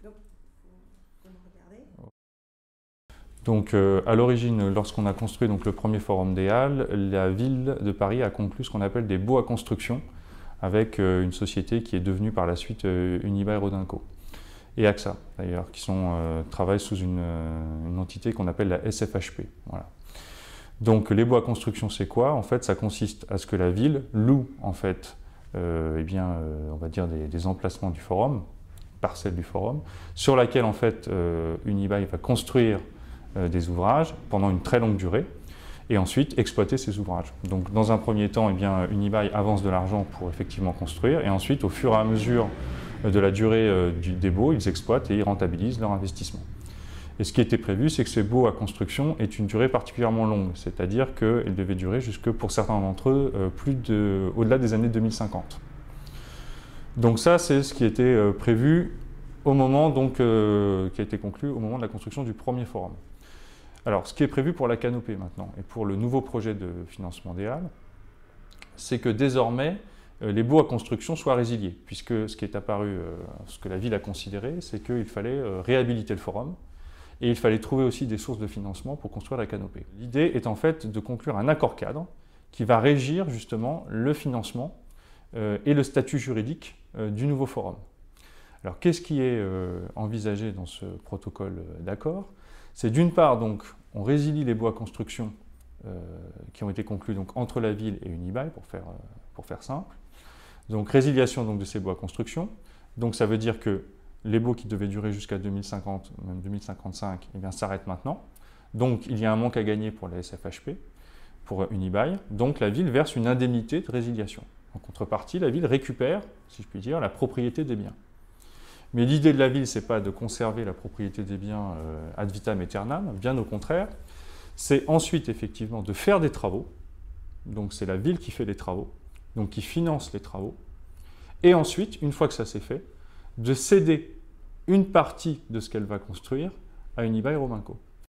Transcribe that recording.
Donc, vous me regardez. Donc, à l'origine, lorsqu'on a construit donc, le premier forum des Halles, la ville de Paris a conclu ce qu'on appelle des baux à construction avec une société qui est devenue par la suite Unibail-Rodamco et AXA d'ailleurs, qui travaillent sous une entité qu'on appelle la SFHP. Voilà. Donc, les baux à construction, c'est quoi? En fait, ça consiste à ce que la ville loue en fait, on va dire des emplacements du forum, parcelles du forum, sur laquelle en fait Unibail va construire des ouvrages pendant une très longue durée et ensuite exploiter ces ouvrages. Donc dans un premier temps, Unibail avance de l'argent pour effectivement construire et ensuite au fur et à mesure de la durée des baux, ils exploitent et ils rentabilisent leur investissement. Et ce qui était prévu, c'est que ces baux à construction aient une durée particulièrement longue, c'est-à-dire qu'ils devaient durer jusque, pour certains d'entre eux, au-delà des années 2050. Donc ça, c'est ce qui était prévu au moment, donc, qui a été conclu au moment de la construction du premier forum. Alors, ce qui est prévu pour la canopée maintenant, et pour le nouveau projet de financement des Halles, c'est que désormais, les baux à construction soient résiliés, puisque ce qui est apparu, ce que la ville a considéré, c'est qu'il fallait réhabiliter le forum, et il fallait trouver aussi des sources de financement pour construire la canopée. L'idée est en fait de conclure un accord cadre qui va régir justement le financement et le statut juridique du nouveau forum. Alors, qu'est-ce qui est envisagé dans ce protocole d'accord? C'est d'une part, donc, on résilie les baux à construction qui ont été conclus donc, entre la ville et Unibail, pour faire simple. Donc, résiliation donc, de ces baux à construction. Donc, ça veut dire que les baux qui devaient durer jusqu'à 2050, même 2055, eh bien, s'arrêtent maintenant. Donc, il y a un manque à gagner pour la SFHP, pour Unibail. Donc, la ville verse une indemnité de résiliation. En contrepartie, la ville récupère, si je puis dire, la propriété des biens. Mais l'idée de la ville, ce n'est pas de conserver la propriété des biens ad vitam aeternam, bien au contraire. C'est ensuite, effectivement, de faire des travaux. Donc, c'est la ville qui fait les travaux, donc qui finance les travaux. Et ensuite, une fois que ça s'est fait, de céder une partie de ce qu'elle va construire à Unibail-Rodamco.